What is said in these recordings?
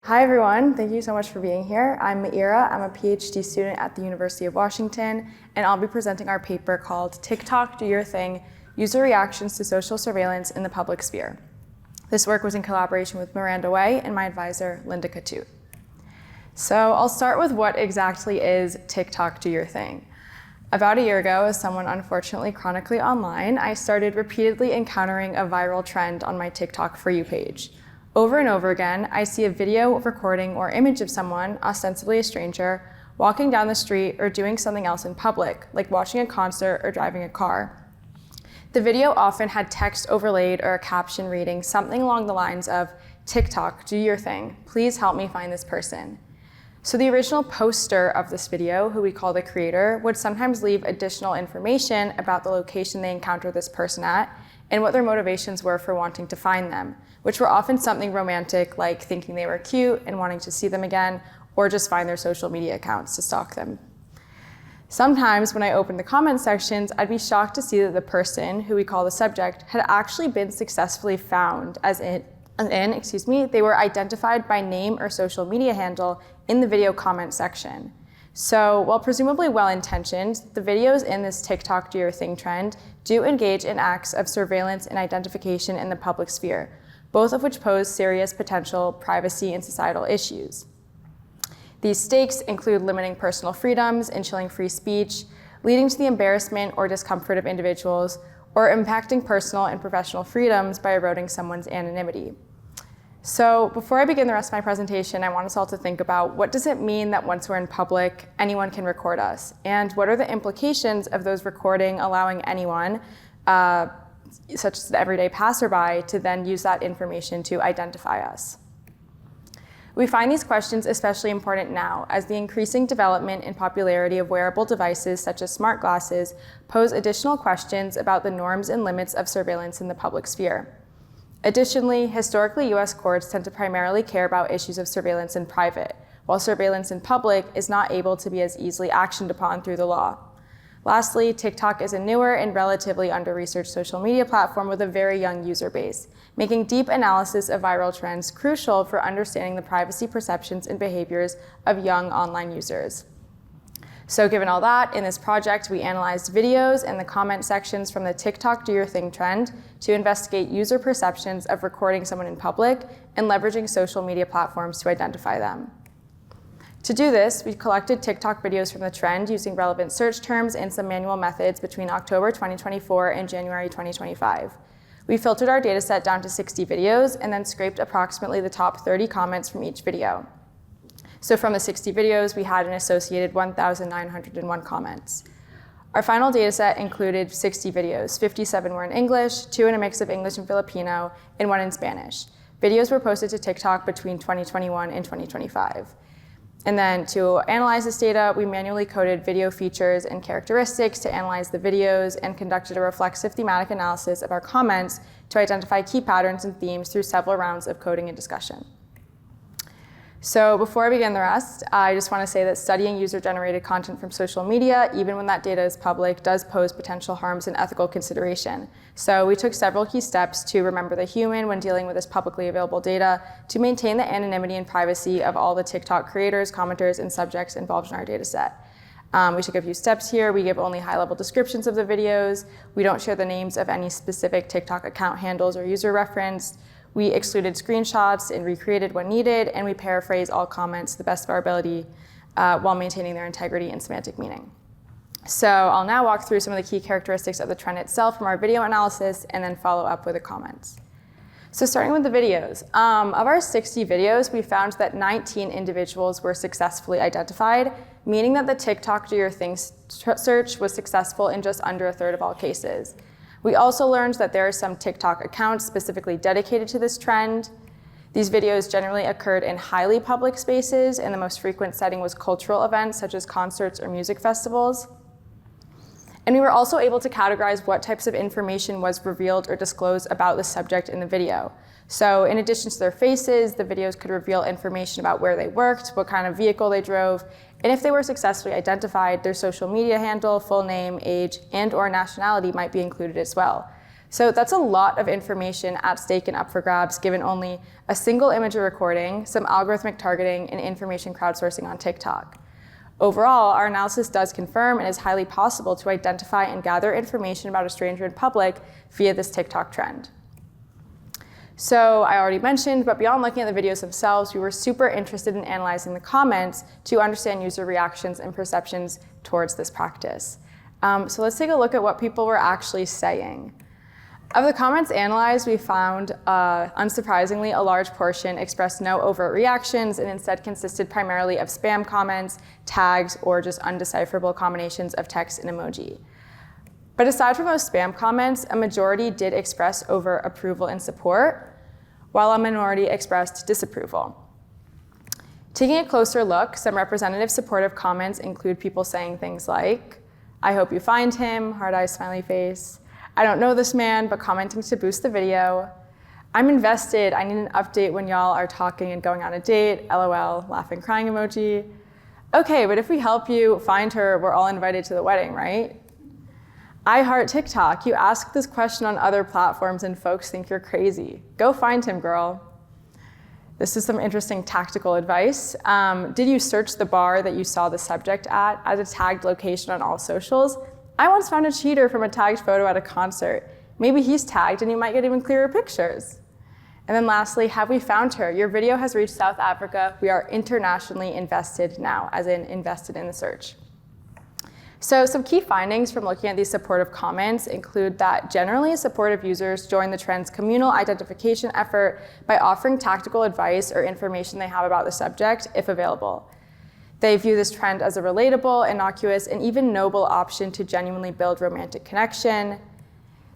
Hi everyone, thank you so much for being here. I'm Meira, I'm a PhD student at the University of Washington, and I'll be presenting our paper called TikTok, Do Your Thing, User Reactions to Social Surveillance in the Public Sphere. This work was in collaboration with Miranda and my advisor, Lindah Kotut. So I'll start with what exactly is TikTok, Do Your Thing. About a year ago, as someone unfortunately chronically online, I started repeatedly encountering a viral trend on my TikTok For You page. Over and over again, I see a video, recording, or image of someone, ostensibly a stranger, walking down the street or doing something else in public, like watching a concert or driving a car. The video often had text overlaid or a caption reading something along the lines of, "TikTok, do your thing. Please help me find this person." So the original poster of this video, who we call the creator, would sometimes leave additional information about the location they encountered this person at and what their motivations were for wanting to find them, which were often something romantic, like thinking they were cute and wanting to see them again, or just find their social media accounts to stalk them. Sometimes when I opened the comment sections, I'd be shocked to see that the person, who we call the subject, had actually been successfully found, they were identified by name or social media handle in the video comment section. So while presumably well-intentioned, the videos in this TikTok Do Your Thing trend do engage in acts of surveillance and identification in the public sphere, both of which pose serious potential privacy and societal issues. These stakes include limiting personal freedoms and chilling free speech, leading to the embarrassment or discomfort of individuals, or impacting personal and professional freedoms by eroding someone's anonymity. So before I begin the rest of my presentation, I want us all to think about what does it mean that once we're in public, anyone can record us? And what are the implications of those recording allowing anyone, such as the everyday passerby, to then use that information to identify us? We find these questions especially important now, as the increasing development and popularity of wearable devices such as smart glasses pose additional questions about the norms and limits of surveillance in the public sphere. Additionally, historically, US courts tend to primarily care about issues of surveillance in private, while surveillance in public is not able to be as easily actioned upon through the law. Lastly, TikTok is a newer and relatively under-researched social media platform with a very young user base, making deep analysis of viral trends crucial for understanding the privacy perceptions and behaviors of young online users. So given all that, in this project, we analyzed videos and the comment sections from the TikTok Do Your Thing trend to investigate user perceptions of recording someone in public and leveraging social media platforms to identify them. To do this, we collected TikTok videos from the trend using relevant search terms and some manual methods between October 2024 and January 2025. We filtered our dataset down to 60 videos and then scraped approximately the top 30 comments from each video. So from the 60 videos, we had an associated 1,901 comments. Our final dataset included 60 videos. 57 were in English, 2 in a mix of English and Filipino, and 1 in Spanish. Videos were posted to TikTok between 2021 and 2025. And then to analyze this data, we manually coded video features and characteristics to analyze the videos and conducted a reflexive thematic analysis of our comments to identify key patterns and themes through several rounds of coding and discussion. So before I begin the rest, I just want to say that studying user-generated content from social media, even when that data is public, does pose potential harms and ethical consideration. So we took several key steps to remember the human when dealing with this publicly available data to maintain the anonymity and privacy of all the TikTok creators, commenters, and subjects involved in our data set. We took a few steps here. We give only high-level descriptions of the videos. We don't share the names of any specific TikTok account handles or user reference. We excluded screenshots and recreated when needed, and we paraphrase all comments to the best of our ability while maintaining their integrity and semantic meaning. So I'll now walk through some of the key characteristics of the trend itself from our video analysis and then follow up with the comments. So starting with the videos. Of our 60 videos, we found that 19 individuals were successfully identified, meaning that the TikTok Do Your Thing search was successful in just under a third of all cases. We also learned that there are some TikTok accounts specifically dedicated to this trend. These videos generally occurred in highly public spaces, and the most frequent setting was cultural events such as concerts or music festivals. And we were also able to categorize what types of information was revealed or disclosed about the subject in the video. So in addition to their faces, the videos could reveal information about where they worked, what kind of vehicle they drove, and if they were successfully identified, their social media handle, full name, age, and/or nationality might be included as well. So that's a lot of information at stake and up for grabs, given only a single image or recording, some algorithmic targeting, and information crowdsourcing on TikTok. Overall, our analysis does confirm it is highly possible to identify and gather information about a stranger in public via this TikTok trend. So I already mentioned, but beyond looking at the videos themselves, we were super interested in analyzing the comments to understand user reactions and perceptions towards this practice. So let's take a look at what people were actually saying. Of the comments analyzed, we found, unsurprisingly, a large portion expressed no overt reactions and instead consisted primarily of spam comments, tags, or just undecipherable combinations of text and emoji. But aside from those spam comments, a majority did express overt approval and support, while a minority expressed disapproval. Taking a closer look, some representative supportive comments include people saying things like, "I hope you find him," hard eyes, smiley face. "I don't know this man, but commenting to boost the video." "I'm invested, I need an update when y'all are talking and going on a date," LOL, laughing, crying emoji. "Okay, but if we help you find her, we're all invited to the wedding, right?" "I heart TikTok, you ask this question on other platforms and folks think you're crazy. Go find him, girl." This is some interesting tactical advice. "Did you search the bar that you saw the subject at as a tagged location on all socials? I once found a cheater from a tagged photo at a concert. Maybe he's tagged and you might get even clearer pictures." And then lastly, "Have we found her? Your video has reached South Africa. We are internationally invested now," as in invested in the search. So some key findings from looking at these supportive comments include that generally supportive users join the trend's communal identification effort by offering tactical advice or information they have about the subject, if available. They view this trend as a relatable, innocuous, and even noble option to genuinely build romantic connection.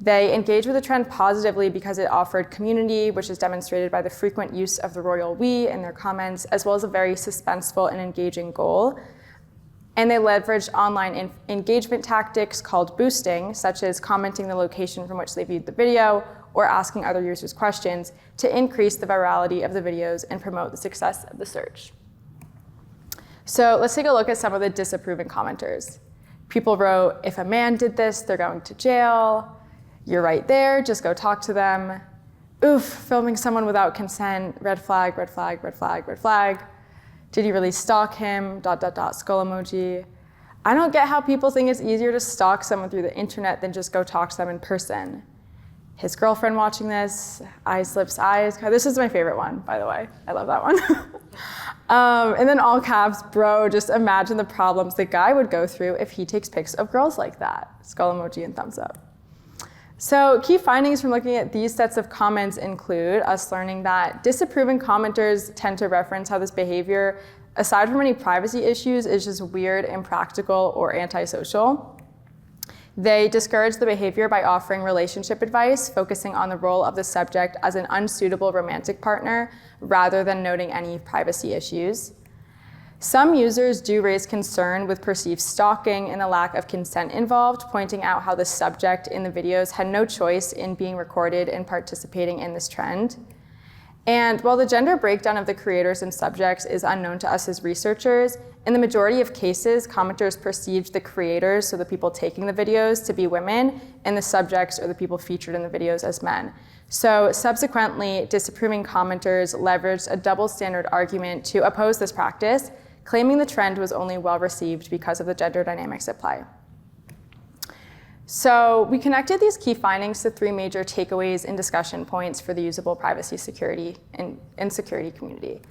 They engage with the trend positively because it offered community, which is demonstrated by the frequent use of the royal we in their comments, as well as a very suspenseful and engaging goal. And they leveraged online engagement tactics called boosting, such as commenting the location from which they viewed the video or asking other users questions to increase the virality of the videos and promote the success of the search. So let's take a look at some of the disapproving commenters. People wrote, "If a man did this, they're going to jail." "You're right there, just go talk to them." "Oof, filming someone without consent, red flag, red flag, red flag, red flag." "Did you really stalk him, ... skull emoji." "I don't get how people think it's easier to stalk someone through the internet than just go talk to them in person." "His girlfriend watching this, eyes, lips, eyes." This is my favorite one, by the way. I love that one. And then all caps, "Bro, just imagine the problems the guy would go through if he takes pics of girls like that." Skull emoji and thumbs up. So key findings from looking at these sets of comments include us learning that disapproving commenters tend to reference how this behavior, aside from any privacy issues, is just weird, impractical, or antisocial. They discourage the behavior by offering relationship advice, focusing on the role of the subject as an unsuitable romantic partner, rather than noting any privacy issues. Some users do raise concern with perceived stalking and the lack of consent involved, pointing out how the subject in the videos had no choice in being recorded and participating in this trend. And while the gender breakdown of the creators and subjects is unknown to us as researchers, in the majority of cases, commenters perceived the creators, so the people taking the videos, to be women, and the subjects, or the people featured in the videos, as men. So subsequently, disapproving commenters leveraged a double standard argument to oppose this practice, claiming the trend was only well received because of the gender dynamics at play. So we connected these key findings to three major takeaways and discussion points for the usable privacy, security, and security community.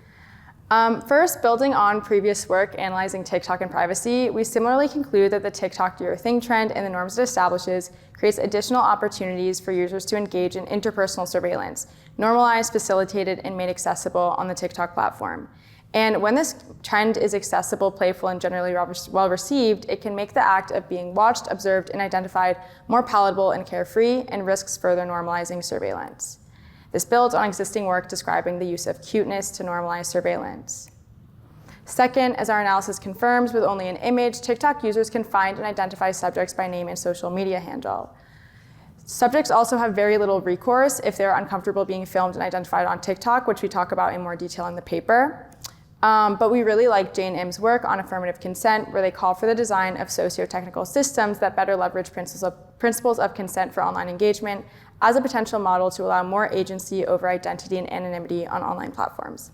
First, building on previous work analyzing TikTok and privacy, we similarly conclude that the TikTok do your thing trend and the norms it establishes creates additional opportunities for users to engage in interpersonal surveillance, normalized, facilitated, and made accessible on the TikTok platform. And when this trend is accessible, playful, and generally well received, it can make the act of being watched, observed, and identified more palatable and carefree, and risks further normalizing surveillance. This builds on existing work describing the use of cuteness to normalize surveillance. Second, as our analysis confirms, with only an image, TikTok users can find and identify subjects by name and social media handle. Subjects also have very little recourse if they're uncomfortable being filmed and identified on TikTok, which we talk about in more detail in the paper. But we really like Jane Im's work on affirmative consent, where they call for the design of socio-technical systems that better leverage principles of consent for online engagement as a potential model to allow more agency over identity and anonymity on online platforms.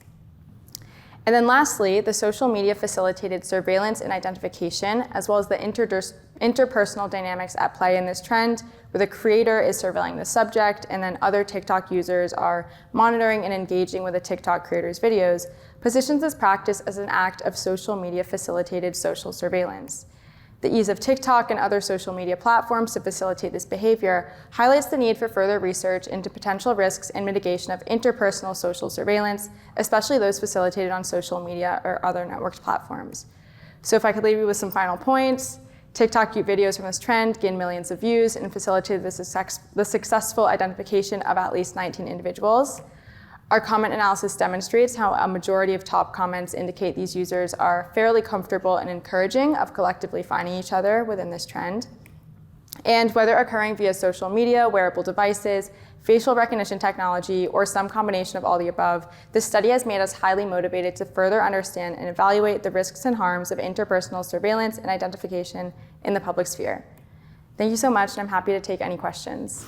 And then lastly, the social media facilitated surveillance and identification, as well as the interpersonal dynamics at play in this trend, where the creator is surveilling the subject, and then other TikTok users are monitoring and engaging with the TikTok creator's videos, positions this practice as an act of social media facilitated social surveillance. The ease of TikTok and other social media platforms to facilitate this behavior highlights the need for further research into potential risks and mitigation of interpersonal social surveillance, especially those facilitated on social media or other networked platforms. So if I could leave you with some final points, TikTok videos from this trend gained millions of views and facilitated the successful identification of at least 19 individuals. Our comment analysis demonstrates how a majority of top comments indicate these users are fairly comfortable and encouraging of collectively finding each other within this trend. And whether occurring via social media, wearable devices, facial recognition technology, or some combination of all the above, this study has made us highly motivated to further understand and evaluate the risks and harms of interpersonal surveillance and identification in the public sphere. Thank you so much, and I'm happy to take any questions.